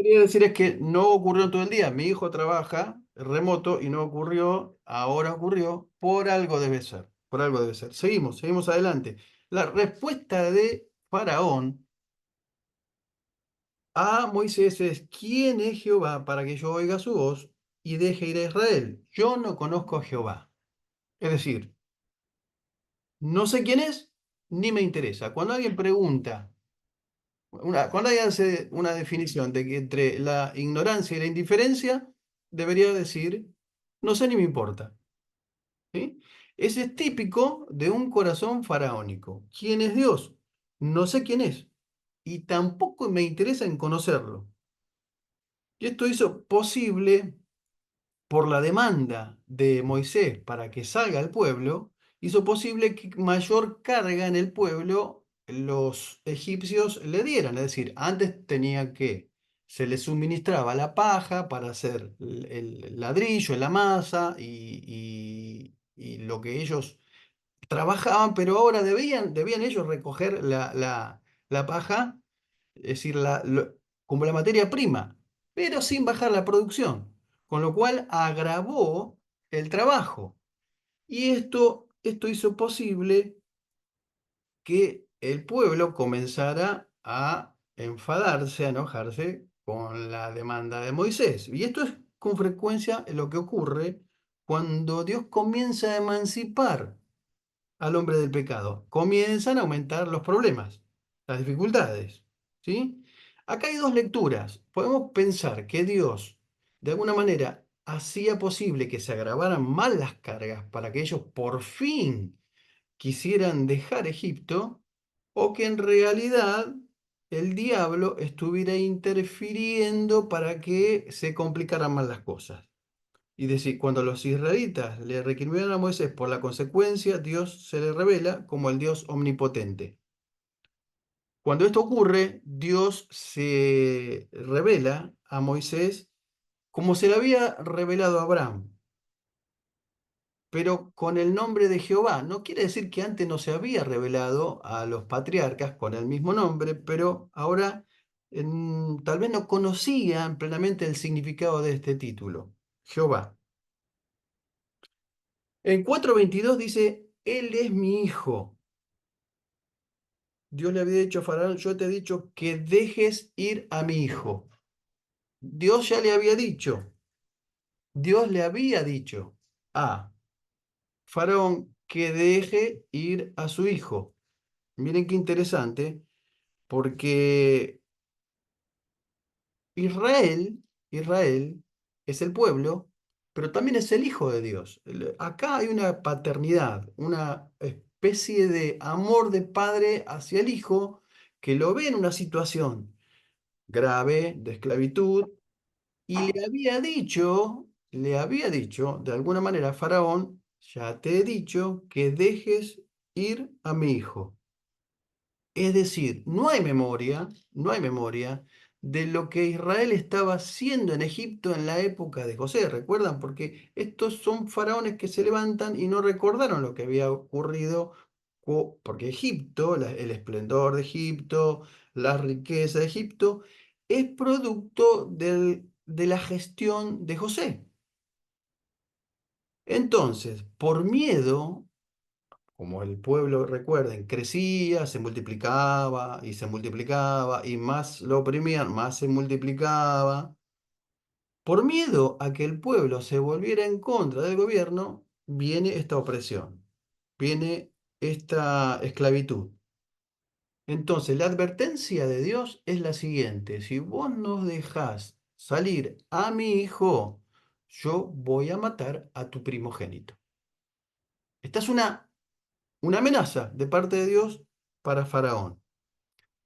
quería decir es que no ocurrió en todo el día. Mi hijo trabaja remoto y no ocurrió, ahora ocurrió, por algo debe ser, por algo debe ser. Seguimos adelante. La respuesta de Faraón a Moisés es: ¿quién es Jehová para que yo oiga su voz y deje ir a Israel? Yo no conozco a Jehová. Es decir, no sé quién es, ni me interesa. Cuando alguien pregunta, cuando alguien hace una definición de que entre la ignorancia y la indiferencia, debería decir, no sé ni me importa. ¿Sí? Ese es típico de un corazón faraónico. ¿Quién es Dios? No sé quién es. Y tampoco me interesa en conocerlo. Y esto hizo posible, por la demanda de Moisés para que salga al pueblo, hizo posible que mayor carga en el pueblo los egipcios le dieran. Es decir, antes tenía que, se les suministraba la paja para hacer el ladrillo, la masa y lo que ellos trabajaban, pero ahora debían ellos recoger la paja, es decir, como la materia prima, pero sin bajar la producción, con lo cual agravó el trabajo. Y esto hizo posible que el pueblo comenzara a enfadarse, a enojarse con la demanda de Moisés. Y esto es con frecuencia lo que ocurre cuando Dios comienza a emancipar al hombre del pecado. Comienzan a aumentar los problemas, las dificultades. ¿Sí? Acá hay dos lecturas. Podemos pensar que Dios, de alguna manera, hacía posible que se agravaran más las cargas para que ellos por fin quisieran dejar Egipto, o que en realidad el diablo estuviera interfiriendo para que se complicaran más las cosas. Y decir, cuando los israelitas le recriminaron a Moisés por la consecuencia, Dios se le revela como el Dios omnipotente. Cuando esto ocurre, Dios se revela a Moisés como se le había revelado a Abraham, pero con el nombre de Jehová. No quiere decir que antes no se había revelado a los patriarcas con el mismo nombre, pero ahora tal vez no conocían plenamente el significado de este título, Jehová. En 4:22 dice, Él es mi hijo. Dios le había dicho a Faraón, yo te he dicho que dejes ir a mi hijo. Dios ya le había dicho, Dios le había dicho a Faraón que deje ir a su hijo. Miren qué interesante, porque Israel es el pueblo, pero también es el hijo de Dios. Acá hay una paternidad, una especie de amor de padre hacia el hijo que lo ve en una situación grave de esclavitud y le había dicho de alguna manera a Faraón, ya te he dicho que dejes ir a mi hijo. Es decir, no hay memoria de lo que Israel estaba haciendo en Egipto en la época de José. ¿Recuerdan? Porque estos son faraones que se levantan y no recordaron lo que había ocurrido, porque Egipto, el esplendor de Egipto, la riqueza de Egipto, es producto de la gestión de José. Entonces, por miedo, como el pueblo, recuerden, crecía, se multiplicaba y más lo oprimían, más se multiplicaba. Por miedo a que el pueblo se volviera en contra del gobierno, viene esta opresión, viene esta esclavitud. Entonces, la advertencia de Dios es la siguiente: si vos nos dejás salir a mi hijo, yo voy a matar a tu primogénito. Esta es una amenaza de parte de Dios para Faraón.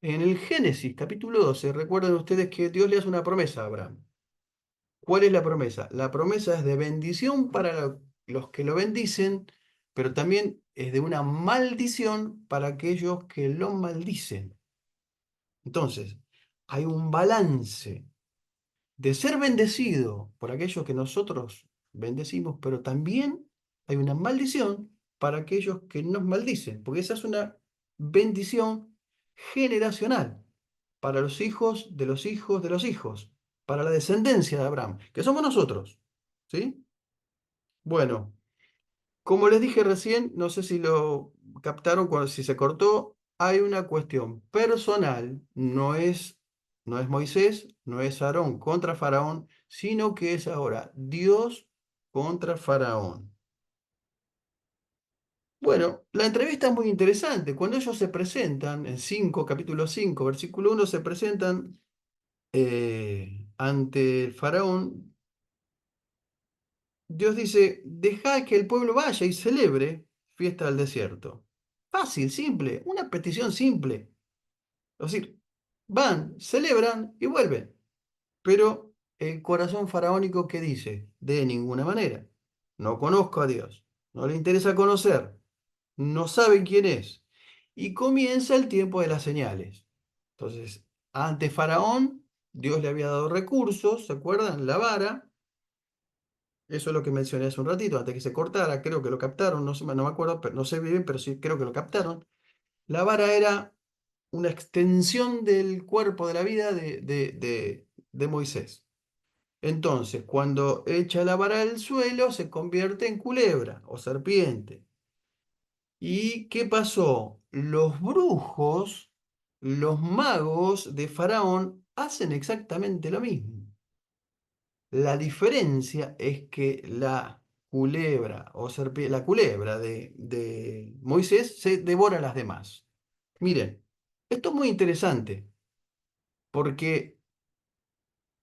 En el Génesis capítulo 12, recuerden ustedes que Dios le hace una promesa a Abraham. ¿Cuál es la promesa? La promesa es de bendición para los que lo bendicen, pero también es de una maldición para aquellos que lo maldicen. Entonces, hay un balance de ser bendecido por aquellos que nosotros bendecimos, pero también hay una maldición para aquellos que nos maldicen, porque esa es una bendición generacional para los hijos de los hijos de los hijos. para la descendencia de Abraham, que somos nosotros. ¿Sí? Bueno, como les dije recién, no sé si lo captaron cuando si se cortó, hay una cuestión personal, no es Moisés, no es Aarón contra Faraón, sino que es ahora Dios contra Faraón. Bueno, la entrevista es muy interesante. Cuando ellos se presentan, en 5, capítulo 5, versículo 1, se presentan ante el faraón. Dios dice, deja que el pueblo vaya y celebre fiesta del desierto. Fácil, simple, una petición simple. Es decir, van, celebran y vuelven. Pero el corazón faraónico, ¿qué dice? De ninguna manera. No conozco a Dios. No le interesa conocer. No saben quién es. Y comienza el tiempo de las señales. Entonces, ante Faraón, Dios le había dado recursos, ¿se acuerdan? La vara. Eso es lo que mencioné hace un ratito, antes que se cortara, creo que lo captaron, no me acuerdo, pero no sé bien, pero sí creo que lo captaron. La vara era una extensión del cuerpo de la vida de Moisés. Entonces, cuando echa la vara al suelo, se convierte en culebra o serpiente. ¿Y qué pasó? Los brujos, los magos de Faraón, hacen exactamente lo mismo. La diferencia es que la culebra o la culebra de Moisés se devora a las demás. Miren, esto es muy interesante porque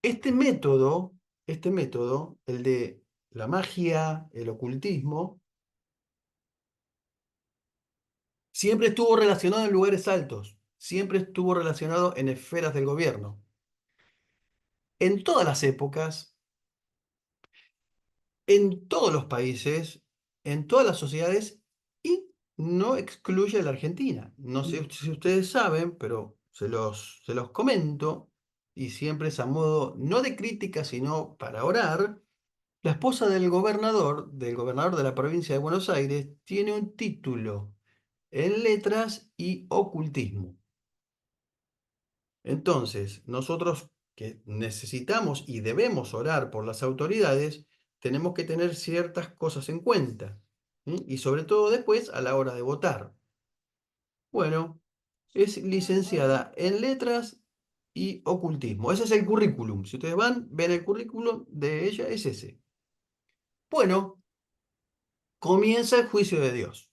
este método, el de la magia, el ocultismo, siempre estuvo relacionado en lugares altos, siempre estuvo relacionado en esferas del gobierno. En todas las épocas, en todos los países, en todas las sociedades y no excluye a la Argentina. No sé si ustedes saben, pero se los comento y siempre es a modo no de crítica, sino para orar. La esposa del gobernador de la provincia de Buenos Aires, tiene un título en letras y ocultismo. Entonces, nosotros que necesitamos y debemos orar por las autoridades, tenemos que tener ciertas cosas en cuenta, ¿sí? Y sobre todo después a la hora de votar. Bueno, es licenciada en letras y ocultismo. Ese es el currículum. Si ustedes van, ven el currículum de ella, es ese. Bueno, comienza el juicio de Dios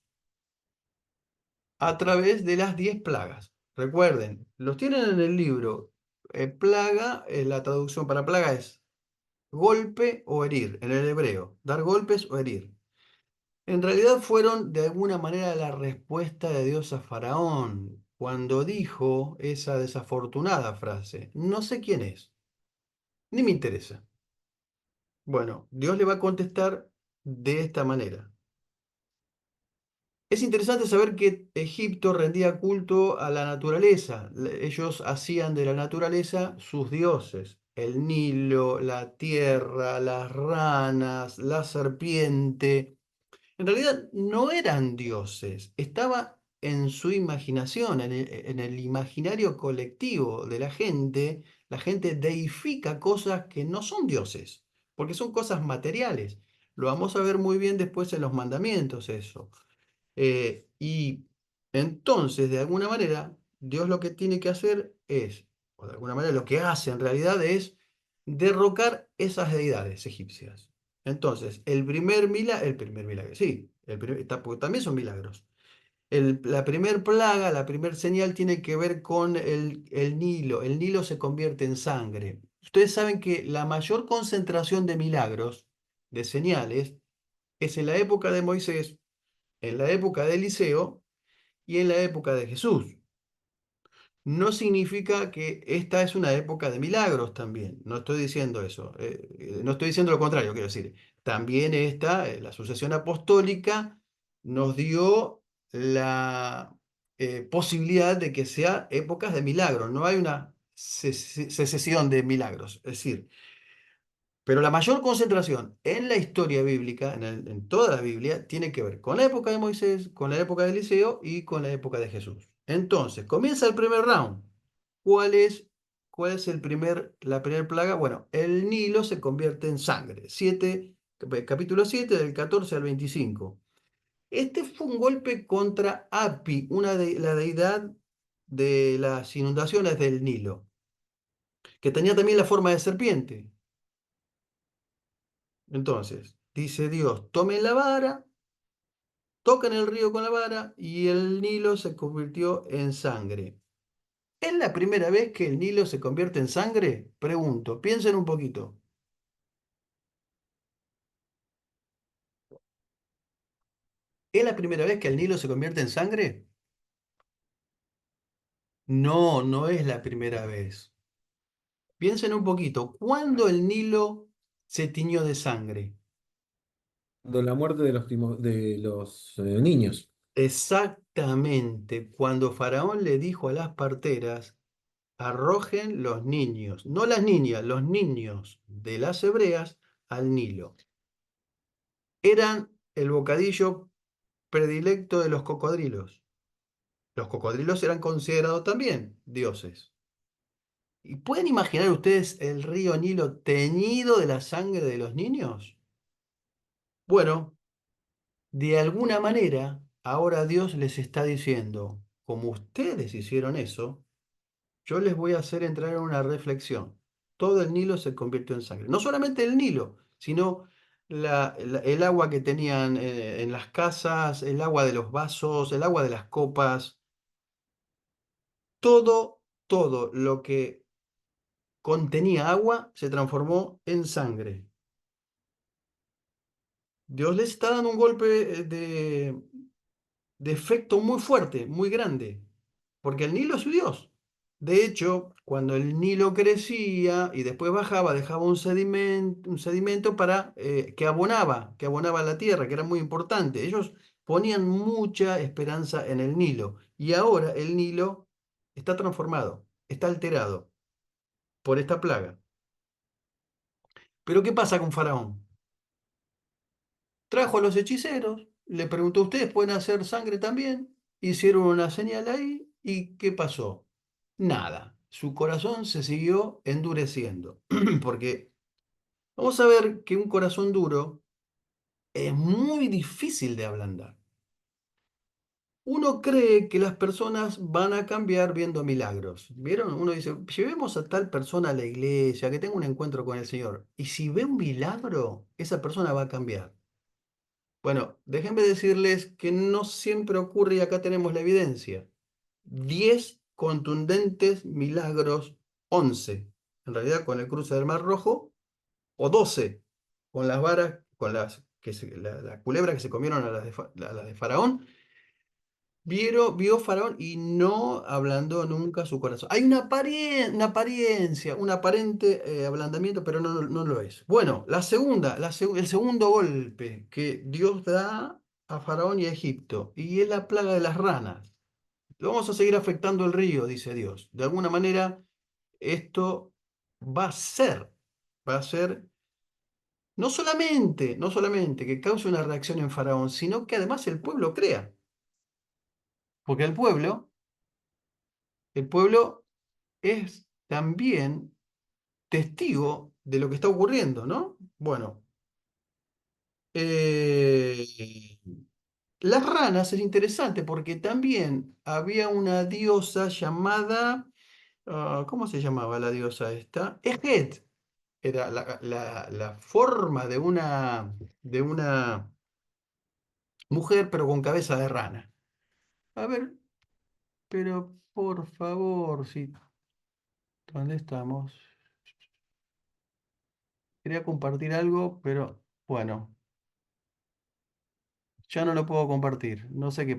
a través de las 10 plagas. Recuerden, los tienen en el libro. Plaga, la traducción para plaga es golpe o herir, en el hebreo, dar golpes o herir. En realidad fueron de alguna manera la respuesta de Dios a Faraón cuando dijo esa desafortunada frase, no sé quién es, ni me interesa. Bueno, Dios le va a contestar de esta manera. Es interesante saber que Egipto rendía culto a la naturaleza. Ellos hacían de la naturaleza sus dioses. El Nilo, la tierra, las ranas, la serpiente. En realidad no eran dioses, estaba en su imaginación, en el imaginario colectivo de la gente. La gente deifica cosas que no son dioses, porque son cosas materiales. Lo vamos a ver muy bien después en los mandamientos eso. Y entonces, de alguna manera, Dios lo que tiene que hacer es, o de alguna manera lo que hace en realidad es derrocar esas deidades egipcias. Entonces, el primer milagro, sí, porque también son milagros. La primer plaga, la primer señal tiene que ver con el Nilo. El Nilo se convierte en sangre. Ustedes saben que la mayor concentración de milagros, de señales, es en la época de Moisés, en la época de Eliseo y en la época de Jesús. No significa que esta es una época de milagros también. No estoy diciendo eso. No estoy diciendo lo contrario, quiero decir. También la sucesión apostólica nos dio la posibilidad de que sea épocas de milagros. No hay una secesión de milagros. Es decir, pero la mayor concentración en la historia bíblica, en toda la Biblia, tiene que ver con la época de Moisés, con la época de Eliseo y con la época de Jesús. Entonces, comienza el primer round. ¿Cuál es? ¿cuál es la primera plaga? Bueno, el Nilo se convierte en sangre. Capítulo 7 del 14 al 25. Este fue un golpe contra Api, la deidad de las inundaciones del Nilo, que tenía también la forma de serpiente. Entonces, dice Dios, tomen la vara, tocan el río con la vara y el Nilo se convirtió en sangre. ¿Es la primera vez que el Nilo se convierte en sangre? Pregunto, piensen un poquito. ¿Es la primera vez que el Nilo se convierte en sangre? No, no es la primera vez. Piensen un poquito, ¿cuándo el Nilo se tiñó de sangre? La muerte de los niños. Exactamente, cuando Faraón le dijo a las parteras, arrojen los niños, no las niñas, los niños de las hebreas al Nilo. Eran el bocadillo predilecto de los cocodrilos. Los cocodrilos eran considerados también dioses. ¿Y pueden imaginar ustedes el río Nilo teñido de la sangre de los niños? Bueno, de alguna manera, ahora Dios les está diciendo, como ustedes hicieron eso, yo les voy a hacer entrar en una reflexión. Todo el Nilo se convirtió en sangre. No solamente el Nilo, sino el agua que tenían en las casas, el agua de los vasos, el agua de las copas, todo lo que contenía agua se transformó en sangre. Dios les está dando un golpe de efecto muy fuerte, muy grande, porque el Nilo es su Dios. De hecho, cuando el Nilo crecía y después bajaba, dejaba un sedimento que abonaba la tierra, que era muy importante. Ellos ponían mucha esperanza en el Nilo y ahora el Nilo está transformado, está alterado por esta plaga. Pero ¿qué pasa con Faraón? Trajo a los hechiceros, le preguntó, ¿ustedes pueden hacer sangre también? Hicieron una señal ahí y ¿qué pasó? Nada. Su corazón se siguió endureciendo. Porque vamos a ver que un corazón duro es muy difícil de ablandar. Uno cree que las personas van a cambiar viendo milagros. ¿Vieron? Uno dice, llevemos a tal persona a la iglesia, que tenga un encuentro con el Señor. Y si ve un milagro, esa persona va a cambiar. Bueno, déjenme decirles que no siempre ocurre y acá tenemos la evidencia. 10 contundentes milagros, 11 en realidad con el cruce del Mar Rojo, o 12 con las varas, con la culebra que se comieron a las de Faraón. Vio Faraón y no ablandó nunca su corazón. Hay una apariencia, un aparente ablandamiento, pero no lo es. Bueno, el segundo golpe que Dios da a Faraón y a Egipto, y es la plaga de las ranas. Lo vamos a seguir afectando el río, dice Dios. De alguna manera, esto va a ser, va a ser no solamente que cause una reacción en Faraón, sino que además el pueblo crea. Porque el pueblo es también testigo de lo que está ocurriendo, ¿no? Bueno, eh, las ranas es interesante porque también había una diosa llamada, ¿cómo se llamaba la diosa esta? Esget. Era la forma de una mujer, pero con cabeza de rana. A ver, pero por favor, sí, ¿dónde estamos? Quería compartir algo, pero bueno, ya no lo puedo compartir. No sé qué